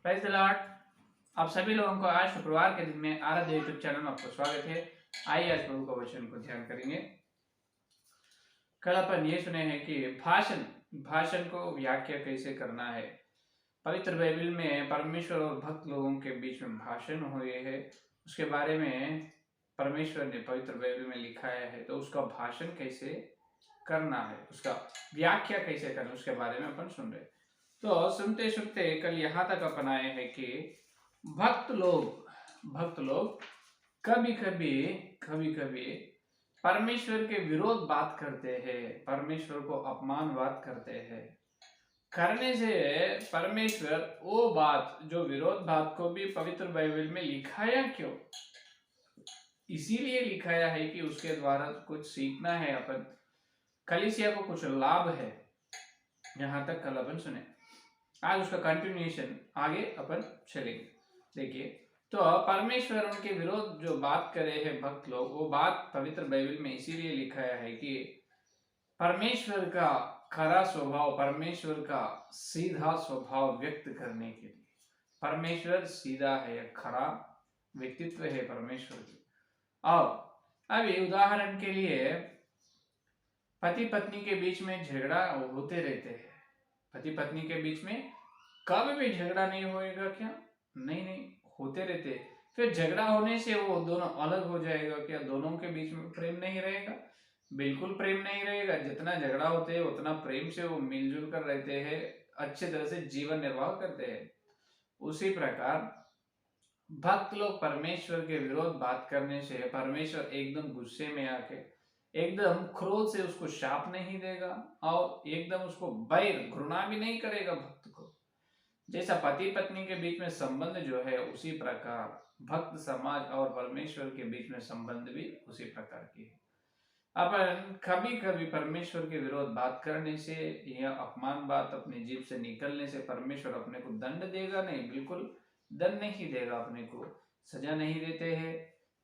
Praise the Lord. आप सभी लोगों को आज शुक्रवार के दिन में आराध्य यूट्यूब चैनल में आपको स्वागत है। आइए आज प्रभु का वचन को ध्यान करेंगे। कल अपन ये सुने हैं कि भाषण को व्याख्या कैसे करना है। पवित्र बाइबल में परमेश्वर और भक्त लोगों के बीच में भाषण हुए हैं, उसके बारे में परमेश्वर ने पवित्र बाइबल में लिखाया है। तो उसका भाषण कैसे करना है, उसका व्याख्या कैसे करना, उसके बारे में अपन सुन रहे। तो सुनते सुनते कल यहाँ तक अपन आए हैं कि भक्त लोग कभी कभी परमेश्वर के विरोध बात करते हैं, परमेश्वर को अपमान बात करते हैं। करने से परमेश्वर वो बात, जो विरोध बात को भी पवित्र बाइबल में लिखाया क्यों? इसीलिए लिखाया है कि उसके द्वारा कुछ सीखना है अपन, कलीसिया को कुछ लाभ है। यहाँ तक कल अपन सुने, आज उसका कंटिन्यूएशन आगे अपन चलेंगे। देखिए, तो परमेश्वर उनके विरोध जो बात करे हैं भक्त लोग, वो बात पवित्र बाइबल में इसीलिए लिखाया है कि परमेश्वर का खरा स्वभाव, परमेश्वर का सीधा स्वभाव व्यक्त करने के लिए। परमेश्वर सीधा है, खरा व्यक्तित्व है परमेश्वर की। और अभी उदाहरण के लिए पति पत्नी के बीच में झगड़ा होते रहते हैं। पति पत्नी के बीच में कभी भी झगड़ा नहीं होएगा क्या? नहीं, होते रहते। फिर झगड़ा होने से वो दोनों अलग हो जाएगा क्या? दोनों के बीच में प्रेम नहीं रहेगा? बिल्कुल प्रेम नहीं रहेगा। जितना झगड़ा होते है उतना प्रेम से वो मिलजुल कर रहते हैं, अच्छे तरह से जीवन निर्वाह करते हैं। उसी प्रकार भक्त लोग परमेश्वर के विरोध बात करने से परमेश्वर एकदम गुस्से में आके, एकदम क्रोध से उसको शाप नहीं देगा और एकदम उसको बैर घृणा भी नहीं करेगा भक्त को। जैसा पति पत्नी के बीच में संबंध जो है, उसी प्रकार भक्त समाज और परमेश्वर के बीच में संबंध भी उसी प्रकार की है। अपन कभी कभी परमेश्वर के विरोध बात करने से या अपमान बात अपनी जीभ से निकलने से परमेश्वर अपने को दंड देगा? नहीं, बिल्कुल दंड नहीं देगा, अपने को सजा नहीं देते हैं।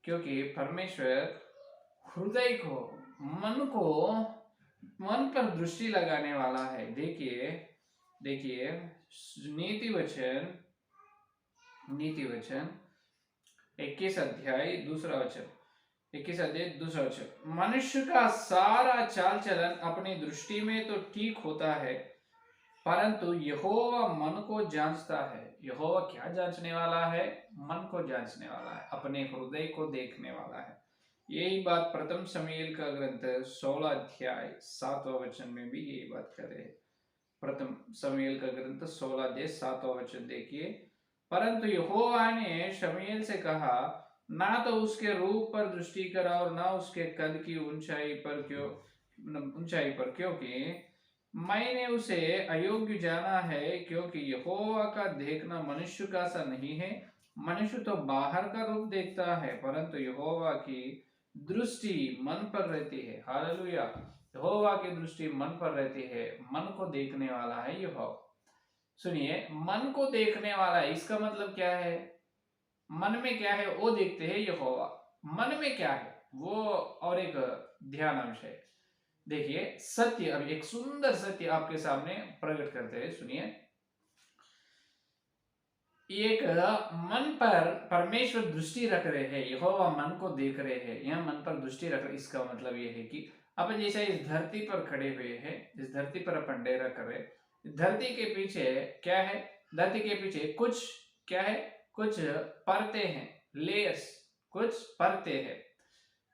क्योंकि परमेश्वर हृदय को, मन पर दृष्टि लगाने वाला है। देखिए नीति वचन 21 अध्याय दूसरा वचन, 21 अध्याय दूसरा वचन, मनुष्य का सारा चाल चलन अपनी दृष्टि में तो ठीक होता है, परंतु यहोवा मन को जांचता है। यहोवा क्या जांचने वाला है? मन को जांचने वाला है, अपने हृदय को देखने वाला है। यही बात प्रथम शमूएल का ग्रंथ 16 अध्याय 7वां वचन में भी यही बात करे। प्रथम शमूएल का ग्रंथ 16 अध्याय 7वां वचन देखिए, परंतु यहोवा ने शमूएल से कहा, ना तो उसके रूप पर दृष्टि कर और ना उसके कद की ऊंचाई पर, क्योंकि मैंने उसे अयोग्य जाना है। क्योंकि यहोवा का देखना मनुष्य का सा नहीं है। मनुष्य तो बाहर का रूप देखता है, परंतु यहोवा की दृष्टि मन पर रहती है। हालेलुया। यहोवा की दृष्टि मन पर रहती है, मन को देखने वाला है यहोवा। सुनिए, मन को देखने वाला है, इसका मतलब क्या है? मन में क्या है वो देखते हैं यहोवा। मन में क्या है वो और एक ध्यान अंश है। देखिए सत्य, अब एक सुंदर सत्य आपके सामने प्रकट करते हैं, सुनिए। एक मन पर परमेश्वर दृष्टि रख रहे हैं, यहोवा मन को देख रहे हैं, यह मन पर दृष्टि रख रहे। इसका मतलब यह है कि अपन जैसे इस धरती पर खड़े हुए हैं, इस धरती पर अपन डेरा कर रहे, धरती के पीछे क्या है? धरती के पीछे कुछ क्या है? कुछ परते हैं, लेयर्स, कुछ परते हैं।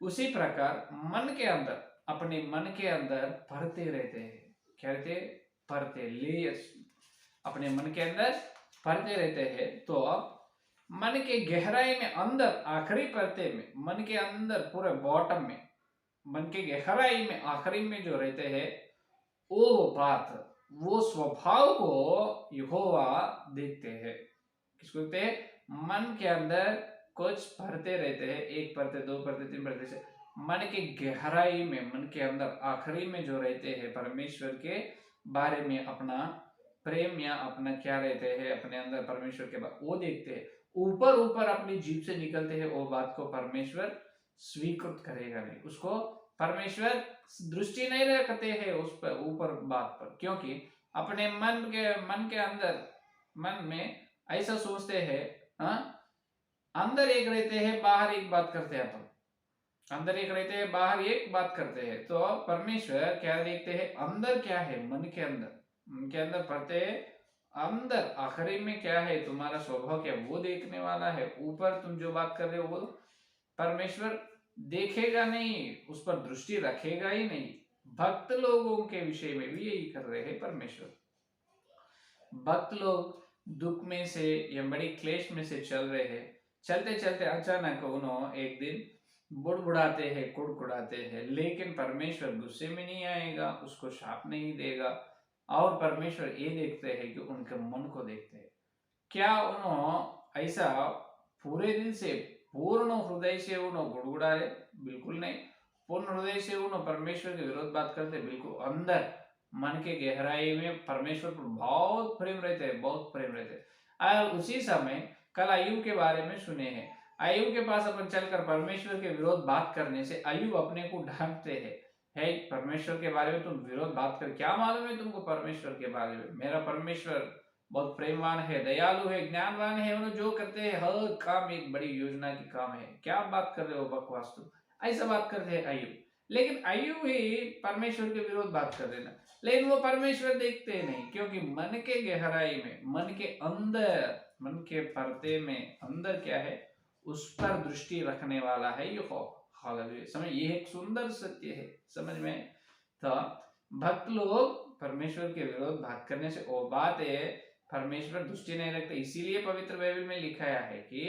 उसी प्रकार मन के अंदर, अपने मन के अंदर परते रहते हैं। क्या रहते? परते, लेयर्स, अपने मन के अंदर परते रहते हैं। तो मन के गहराई में, अंदर आखिरी परते में, मन के अंदर पूरे बॉटम में, मन के गहराई में आखिरी में जो रहते हैं, वो बात, वो स्वभाव को यहोवा देखते हैं। किसको देखते हैं? मन के अंदर कुछ परते रहते हैं, एक परते, दो परते, तीन परते से मन के गहराई में, मन के अंदर आखिरी में जो रहते हैं, परमेश्वर के बारे में अपना प्रेम या अपना क्या रहते हैं अपने अंदर परमेश्वर के बाद, वो देखते हैं। ऊपर अपनी जीभ से निकलते हैं, वो बात को परमेश्वर स्वीकृत करेगा नहीं, उसको परमेश्वर दृष्टि नहीं रखते हैं उस पर, ऊपर बात पर। क्योंकि अपने मन के अंदर, मन में ऐसा सोचते हैं। हाँ, अंदर एक रहते हैं, बाहर एक बात करते हैं अपन। अंदर एक रहते हैं, बाहर एक बात करते हैं। तो परमेश्वर क्या देखते हैं, अंदर क्या है, मन के अंदर, मन के अंदर पढ़ते हैं। अंदर आखिरी में क्या है, तुम्हारा स्वभाव क्या, वो देखने वाला है। ऊपर तुम जो बात कर रहे हो वो परमेश्वर देखेगा नहीं, उस पर दृष्टि रखेगा ही नहीं। भक्त लोगों के विषय में भी यही कर रहे हैं परमेश्वर। भक्त लोग दुख में से या बड़ी क्लेश में से चल रहे हैं, चलते चलते अचानक उन्होंने एक दिन बुड़बुड़ाते हैं, कुड़कुड़ाते हैं, लेकिन परमेश्वर गुस्से में नहीं आएगा, उसको शाप नहीं देगा। और परमेश्वर ये देखते हैं कि उनके मन को देखते हैं। क्या उन्होंने ऐसा पूरे दिल से, पूर्ण हृदय से उन्होंने गुड़गुड़ा रहे? बिल्कुल नहीं। पूर्ण हृदय से उन्होंने परमेश्वर के विरोध बात करते? बिल्कुल। अंदर मन के गहराई में परमेश्वर पर बहुत प्रेम रहते हैं, बहुत प्रेम रहते हैं। और उसी समय कल अय्यूब के बारे में सुने हैं। अय्यूब के पास अपन चलकर परमेश्वर के विरोध बात करने से अय्यूब अपने को ढांकते हैं, है परमेश्वर के बारे में तुम विरोध बात कर, क्या मालूम है तुमको परमेश्वर के बारे में? मेरा परमेश्वर बहुत प्रेमवान है, दयालु है, ज्ञानवान है, उन्हें जो करते हैं हर काम एक बड़ी योजना की काम है। क्या बात कर रहे हो बकवास तुम? ऐसा बात करते हैं अय्यूब। लेकिन अय्यूब ही परमेश्वर के विरोध बात कर देना, लेकिन वो परमेश्वर देखते नहीं, क्योंकि मन के गहराई में, मन के अंदर, मन के पर्दे में अंदर क्या है, उस पर दृष्टि रखने वाला है यहोवा। हालेलुया। समझ, ये एक सुंदर सत्य है, समझ में? तो भक्त लोग परमेश्वर के विरोध बात करने से वो बात है, परमेश्वर दृष्टि नहीं रखते। इसीलिए पवित्र बाइबल में लिखाया है कि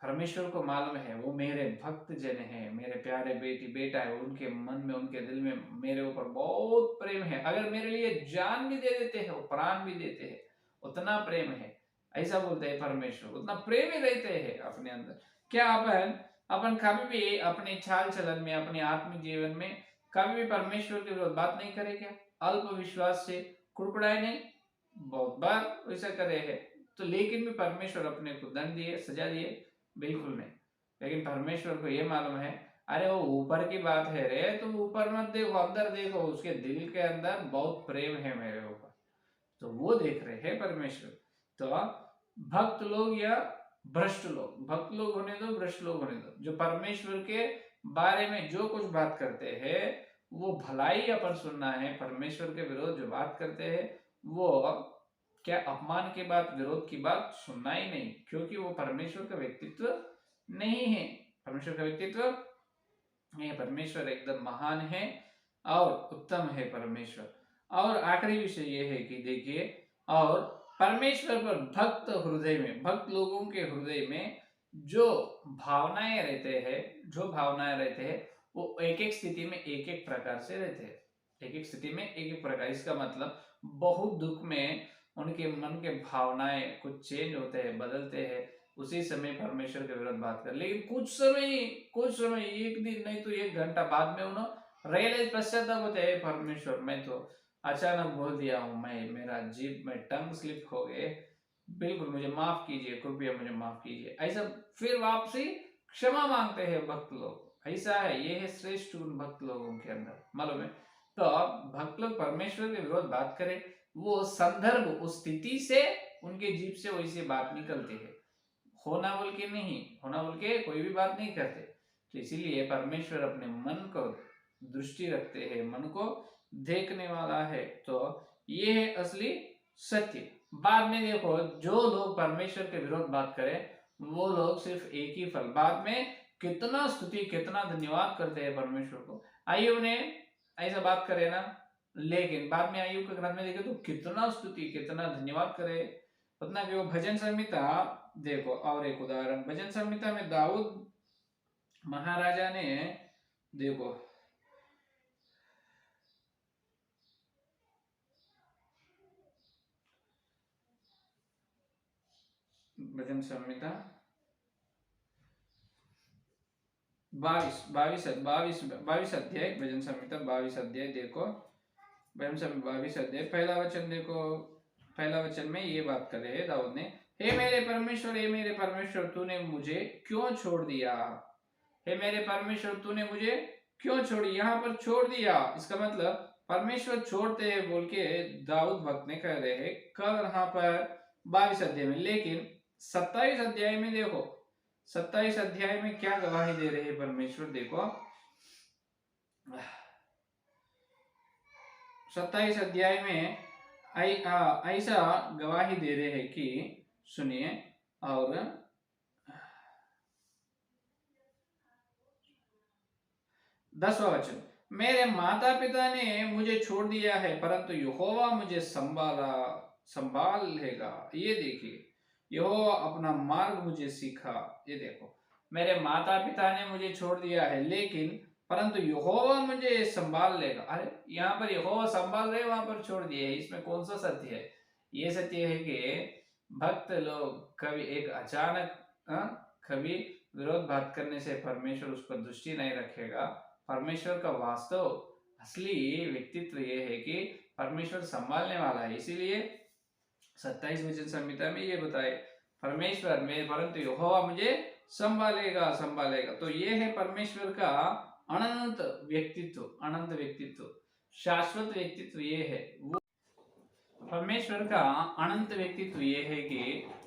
परमेश्वर को मालूम है वो मेरे भक्त जन है, मेरे प्यारे बेटी बेटा है, उनके मन में, उनके दिल में मेरे ऊपर बहुत प्रेम है। अगर मेरे लिए जान भी दे देते हैं, वो प्राण भी देते हैं, उतना प्रेम है। ऐसा बोलते हैं परमेश्वर, उतना प्रेम ही रहते हैं अपने अंदर। क्या अपन कभी भी अपने चाल चलन में, अपने आत्मिक जीवन में कभी भी परमेश्वर के विरोध बात नहीं करे क्या? अल्प विश्वास से कुड़कुड़ाए नहीं? बहुत बार ऐसा करे है। तो लेकिन भी परमेश्वर अपने को दंड दिए, सजा दिए? बिल्कुल नहीं। लेकिन परमेश्वर को ये मालूम है, अरे वो ऊपर की बात है रे, तुम ऊपर मत देखो, अंदर देखो, उसके दिल के अंदर बहुत प्रेम है मेरे ऊपर। तो वो देख रहे हैं परमेश्वर। तो भक्त लोग या भ्रष्ट लोग, भक्त लोग होने दो, भ्रष्ट लोग होने दो, जो परमेश्वर के बारे में जो कुछ बात करते हैं वो भलाई अपन सुनना है। परमेश्वर के विरोध जो बात करते हैं वो क्या अपमान की बात, विरोध की बात सुनना ही नहीं, क्योंकि वो परमेश्वर का व्यक्तित्व नहीं है। परमेश्वर का व्यक्तित्व ये, परमेश्वर एकदम महान है और उत्तम है परमेश्वर। और आखिरी विषय ये है कि देखिए, और परमेश्वर पर भक्त हृदय में, भक्त लोगों के हृदय में जो भावनाएं रहते हैं, जो भावनाएं रहते हैं वो एक एक स्थिति में एक एक प्रकार से रहते हैं, एक एक स्थिति में एक एक प्रकार। इसका मतलब बहुत दुख में उनके मन के भावनाएं कुछ चेंज होते हैं, बदलते हैं, उसी समय परमेश्वर के विरोध बात कर। लेकिन कुछ समय एक दिन नहीं तो एक घंटा बाद में उन्होंने रियलाइज, पश्चाताप होते हैं, परमेश्वर मैं तो अचानक बोल दिया हूँ, मैं, मेरा जीभ में टंग स्लिप हो गए, बिल्कुल मुझे माफ कीजिए, कृपया मुझे माफ कीजिए। ऐसा फिर वापसी क्षमा मांगते हैं भक्त लोग। ऐसा है, ये है श्रेष्ठ गुण भक्त लोगों के अंदर, मालूम है? तो भक्त लोग परमेश्वर के विरोध बात करें, वो संदर्भ, उस स्थिति से उनके जीभ से वैसी बात निकलती है, होना बोल के नहीं, होना बोल के कोई भी बात नहीं करते। तो इसीलिए परमेश्वर अपने मन को दृष्टि रखते हैं, मन को देखने वाला है। तो ये है असली सत्य। बाद में देखो, जो लोग परमेश्वर के विरोध बात करें वो लोग सिर्फ एक ही फल, बाद में कितना स्तुति, कितना धन्यवाद करते हैं परमेश्वर को। अय्यूब ने ऐसा बात करे ना, लेकिन बाद में अय्यूब के ग्रंथ में देखे तो कितना स्तुति, कितना धन्यवाद करे, उतना कि वो भजन संहिता देखो। और एक उदाहरण, भजन संहिता में दाऊद महाराजा ने देखो, भजन संहिता 22 अध्याय, भजन संहिता 22 अध्याय देखो, भजन संहिता 22 अध्याय पहला वचन देखो। पहला वचन में ये बात कर रहे हैं दाऊद ने, हे मेरे परमेश्वर, हे मेरे परमेश्वर, तूने मुझे क्यों छोड़ दिया? हे मेरे परमेश्वर, तूने मुझे क्यों छोड़ी? यहाँ पर छोड़ दिया, इसका मतलब परमेश्वर छोड़ते हैं बोल के दाऊद भक्त ने कह रहे हैं। कल यहाँ पर 22 अध्याय में। लेकिन 27 अध्याय में देखो, 27 अध्याय में क्या गवाही दे रहे हैं परमेश्वर, देखो 27 अध्याय में ऐसा गवाही दे रहे हैं कि सुनिए, और 10वां वचन, मेरे माता पिता ने मुझे छोड़ दिया है परंतु यहोवा मुझे संभालेगा। ये देखिए, यहोवा अपना मार्ग मुझे सिखा। ये देखो, मेरे माता पिता ने मुझे छोड़ दिया है लेकिन परंतु यहोवा मुझे संभाल लेगा। अरे यहाँ पर यहोवा संभाल रहे, वहां पर छोड़ दिए, इसमें कौन सा सत्य है? ये सत्य है कि भक्त लोग कभी एक अचानक कभी विरोधाभास करने से परमेश्वर उस पर दृष्टि नहीं रखेगा। परमेश्वर का वास्तव असली व्यक्तित्व ये है कि परमेश्वर संभालने वाला है। इसीलिए 27 वचन संहिता में ये बताए, परमेश्वर में परंतु यहोवा मुझे संभालेगा, संभालेगा। तो ये है परमेश्वर का अनंत व्यक्तित्व, अनंत व्यक्तित्व, शाश्वत व्यक्तित्व। ये है वो परमेश्वर का अनंत व्यक्तित्व। ये है कि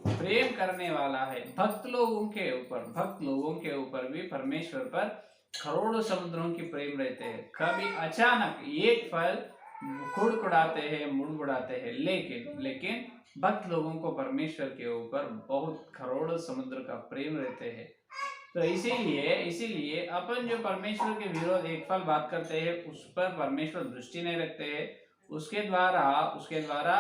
प्रेम करने वाला है भक्त लोगों के ऊपर। भक्त लोगों के ऊपर भी परमेश्वर पर करोड़ों समुद्रों की प्रेम रहते हैं। कभी अचानक एक फल कुड़कुड़ाते हैं, मुड़मुड़ाते हैं, लेकिन भक्त लोगों को परमेश्वर के ऊपर बहुत करोड़ों समुद्र का प्रेम रहते हैं। तो इसीलिए अपन जो परमेश्वर के विरोध एक फल बात करते हैं, उस पर परमेश्वर दृष्टि नहीं रखते हैं। उसके द्वारा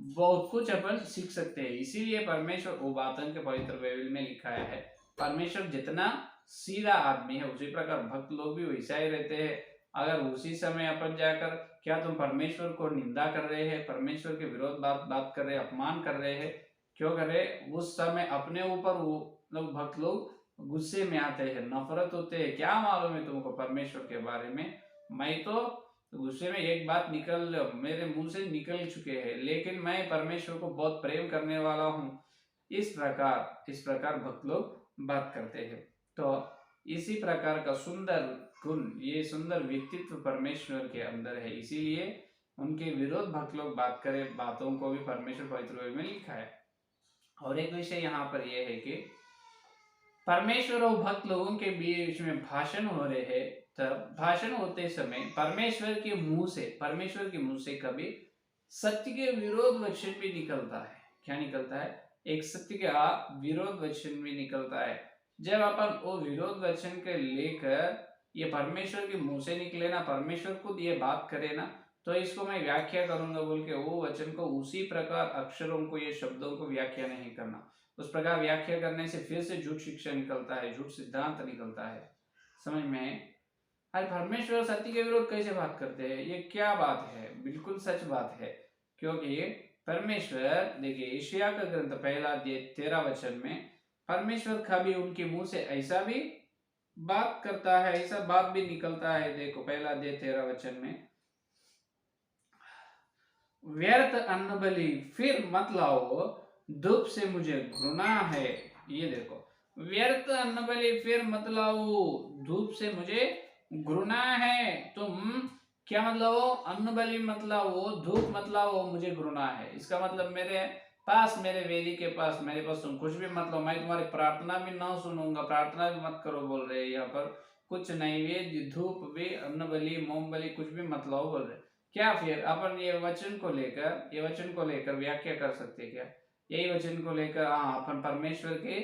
बहुत कुछ अपन सीख सकते हैं। इसीलिए परमेश्वर वो बातों के पवित्र बाइबल में लिखाया है। परमेश्वर जितना सीधा आदमी है उसी प्रकार भक्त लोग भी वैसा ही रहते हैं। अगर उसी समय अपन जाकर, क्या तुम परमेश्वर को निंदा कर रहे हैं, परमेश्वर के विरोध बात कर रहे हैं, अपमान कर रहे हैं, क्यों कर रहे? उस समय अपने ऊपर वो लोग भक्त लोग गुस्से में आते हैं, नफरत होते हैं। क्या मालूम है तुमको परमेश्वर के बारे में? मैं तो गुस्से में एक बात मेरे मुंह से निकल चुके हैं, लेकिन मैं परमेश्वर को बहुत प्रेम करने वाला हूँ। इस प्रकार भक्त लोग बात करते हैं। तो इसी प्रकार का सुंदर गुण, ये सुंदर व्यक्तित्व परमेश्वर के अंदर है। इसीलिए उनके विरोध भक्त लोग बात करें, बातों को भी परमेश्वर पवित्र बाइबल में लिखा है। और एक विषय यहाँ पर यह है कि परमेश्वर और भक्त लोगों के बीच में भाषण हो रहे हैं। तब भाषण होते समय परमेश्वर के मुंह से कभी सत्य के विरोध वचन भी निकलता है। क्या निकलता है? एक सत्य का विरोध वचन भी निकलता है। जब अपन वो विरोध वचन के लेकर ये परमेश्वर के मुंह से निकले ना, परमेश्वर खुद ये बात करे ना, तो इसको मैं व्याख्या करूंगा बोल के वो वचन को उसी प्रकार अक्षरों को, ये शब्दों को व्याख्या नहीं करना। उस प्रकार व्याख्या करने से फिर से झूठ शिक्षा निकलता है, झूठ सिद्धांत निकलता है। समझ में? अरे परमेश्वर सत्य के विरोध कैसे बात करते हैं? ये क्या बात है? बिल्कुल सच बात है। क्योंकि परमेश्वर, देखिए यशायाह का ग्रंथ 1:13 वचन में परमेश्वर कभी उनके मुंह से ऐसा भी बात करता है, ऐसा बात भी निकलता है। देखो 1:13 वचन में, व्यर्थ अन्न बलि फिर मत लाओ, धूप से मुझे घृणा है। ये देखो, व्यर्थ अन्न बलि फिर मत लाओ, धूप से मुझे घृणा है। तुम क्या मतलब हो? अन्न बलि मत लाओ, धूप मत लाओ, मुझे घृणा है। इसका मतलब मेरे वेदी के पास, मेरे पास तुम कुछ भी मत लो, मैं तुम्हारी प्रार्थना भी ना सुनूंगा, प्रार्थना भी मत करो बोल रहे। यहाँ पर कुछ नैवेद्य, धूप भी, अन्न बलि, मोम बलि कुछ भी मत लाओ बोल रहे। क्या फिर अपन ये वचन को लेकर व्याख्या कर सकते क्या? यही वचन को लेकर अपन परमेश्वर के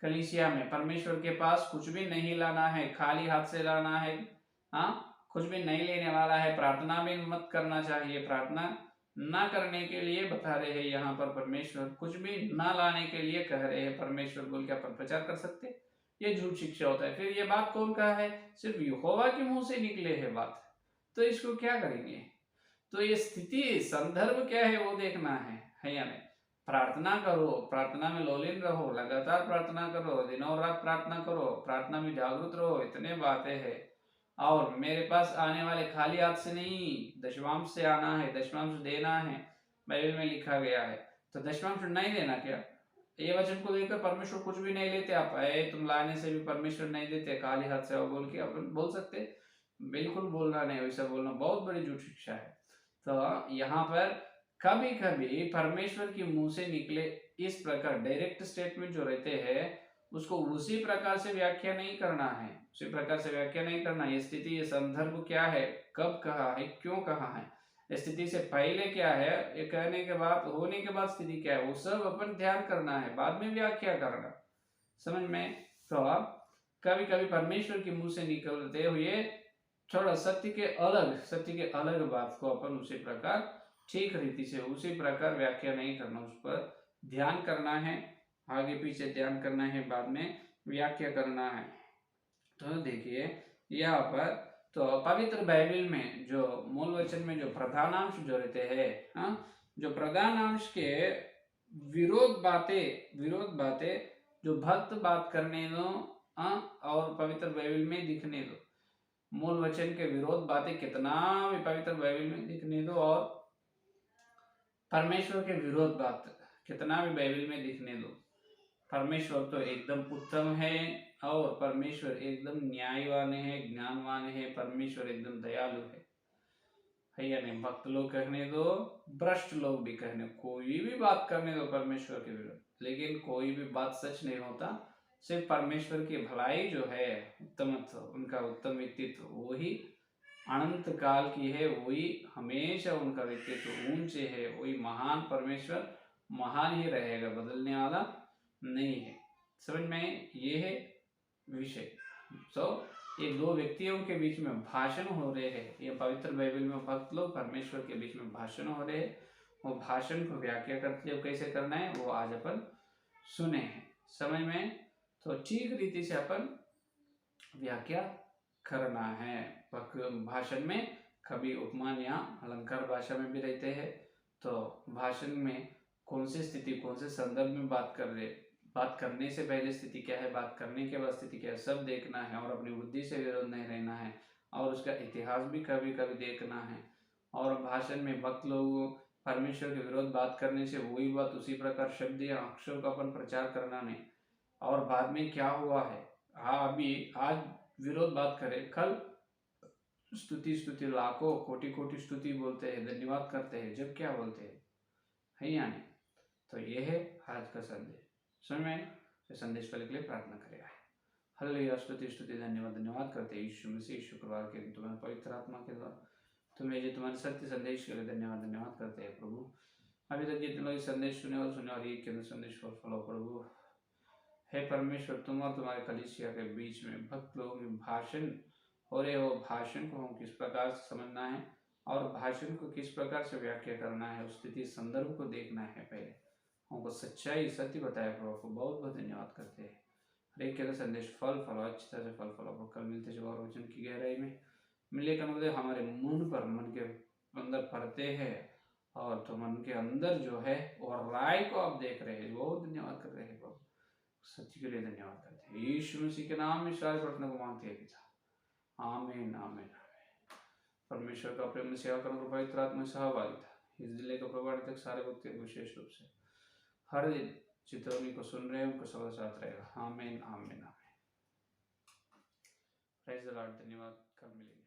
कलीसिया में, परमेश्वर के पास कुछ भी नहीं लाना है, खाली हाथ से लाना है। कुछ भी नहीं लेने वाला है, प्रार्थना भी मत करना चाहिए, प्रार्थना ना करने के लिए बता रहे हैं यहाँ पर परमेश्वर, कुछ भी ना लाने के लिए कह रहे हैं परमेश्वर बोल के अपन प्रचार कर सकते? ये झूठ शिक्षा होता है। फिर ये बात कौन कहा है? सिर्फ यहोवा के मुंह से निकले है बात। तो इसको क्या करेंगे? तो ये स्थिति, संदर्भ क्या है वो देखना है या नहीं? प्रार्थना करो, प्रार्थना में लोलीन रहो, लगातार प्रार्थना करो, दिनों रात प्रार्थना करो, प्रार्थना में जागरूक रहो, इतने बातें हैं। और मेरे पास आने वाले खाली हाथ से नहीं, दशमांश से आना है, दशमांश देना है, बाइबल में लिखा गया है। तो दशमांश नहीं देना क्या? ये वचन को लेकर परमेश्वर कुछ भी नहीं लेते। आप तुम लाने से भी परमेश्वर नहीं देते, खाली हाथ से आओ बोल के अपन बोल सकते? बिल्कुल बोलना नहीं, वैसा बोलना बहुत बड़ी झूठ शिक्षा है। तो यहाँ पर कभी कभी परमेश्वर के मुंह से निकले इस प्रकार डायरेक्ट स्टेटमेंट जो रहते हैं उसको उसी प्रकार से व्याख्या नहीं करना है, उसी प्रकार से व्याख्या नहीं करना। ये स्थिति, ये संदर्भ क्या है, कब कहा है, क्यों कहा है, स्थिति से पहले क्या है, ये कहने के बाद, होने के बाद स्थिति क्या है, वो सब अपन ध्यान करना है, बाद में व्याख्या करना। समझ में? तो अब कभी कभी परमेश्वर के मुंह से निकलते हुए थोड़ा सत्य के अलग बात को अपन उसी प्रकार ठीक रीति से उसी प्रकार व्याख्या नहीं करना, उस पर ध्यान करना है, आगे पीछे ध्यान करना है, बाद में व्याख्या करना है। तो देखिए यहाँ पर तो पवित्र बाइबल में जो मूल वचन में जो प्रधानांश जो रहते हैं, जो प्रधानांश के विरोध बातें जो भक्त बात करने दो, और पवित्र बाइबल में दिखने दो। मूल वचन के विरोध बातें कितना भी पवित्र बाइबल में दिखने दो, और परमेश्वर के विरोध बात कितना भी बाइबल में दिखने दो। परमेश्वर तो एकदम उत्तम है, और परमेश्वर एकदम न्यायवान है, ज्ञानवान है, परमेश्वर एकदम दयालु है या नहीं? भक्त लोग कहने दो, भ्रष्ट लोग भी कहने, कोई भी बात करने दो परमेश्वर के विरुद्ध, लेकिन कोई भी बात सच नहीं होता। सिर्फ परमेश्वर की भलाई जो है, उत्तमत्व, उनका उत्तम व्यक्तित्व वही अनंत काल की है, वही हमेशा उनका व्यक्तित्व ऊंचे है, वही महान परमेश्वर महान ही रहेगा, बदलने वाला नहीं है। समझ में? ये है विषय। तो ये दो व्यक्तियों के बीच में भाषण हो रहे हैं, ये पवित्र बाइबल में भक्त लोग परमेश्वर के बीच में भाषण हो रहे हैं। वो भाषण को व्याख्या करते हुए कैसे करना है वो आज अपन सुने हैं। समझ में? तो ठीक रीति से अपन व्याख्या करना है। भाषण में कभी उपमान या अलंकार भाषा में भी रहते हैं। तो भाषण में कौन सी स्थिति, कौन से संदर्भ में बात करने से पहले स्थिति क्या है, बात करने के बाद स्थिति क्या है, सब देखना है, और अपनी बुद्धि से विरोध नहीं रहना है, और उसका इतिहास भी कभी कभी देखना है। और भाषण में भक्त लोग परमेश्वर के विरोध बात करने से वही बात उसी प्रकार शब्द या अक्षर का अपन प्रचार करना नहीं। और बाद में क्या हुआ है, अभी आज विरोध बात करें, कल स्तुति लाखों कोटि स्तुति बोलते हैं, धन्यवाद करते हैं, जब क्या बोलते हैं, है या नहीं? तो ये है आज का संदेश। समझ में? संदेश के लिए प्रार्थना करेगा। हालेलुया, स्तुति धन्यवाद करते हैं यीशु मसीह शुक्रवार के दिन तुम्हारे पवित्र आत्मा के द्वारा तुम्हें जो तुम्हारे सत्य संदेश के लिए धन्यवाद करते हैं प्रभु। अभी तक जितने लोग संदेश सुने और एक के संदेश को फॉलो प्रभु, हे परमेश्वर, तुम और तुम्हारे कलीसिया के बीच में भक्त लोगों की भाषण हो रहे हो, भाषण को हम किस प्रकार से समझना है और भाषण को किस प्रकार से व्याख्या करना है, उस स्थिति संदर्भ को देखना है, पहले हमको सच्चाई सत्य बताया प्रभु को बहुत बहुत धन्यवाद करते हैं। हर एक के संदेश फल अच्छी तरह से फल कल मिलते जो और वचन की गहराई में मिले का मतलब हमारे मन के अंदर पड़ते हैं, और तो मन के अंदर जो है और राय को आप देख रहे हैं, बहुत धन्यवाद कर रहे हैं प्रभु, सत्य के लिए धन्यवाद करते हैं। यीशु मसीह के नाम में सारे प्रार्थना को मांगते हैं पिता, आमीन आमीन। परमेश्वर का प्रेम सेवा करने पवित्र आत्मा सहभागिता इस जिले के प्रभाव तक सारे भक्त विशेष रूप से हर दिन चित्रौनी को सुन रहे हैं, उनको सदा साथ रहेगा। आमीन आमीन आमीन। Praise the Lord. धन्यवाद। कल मिलेंगे।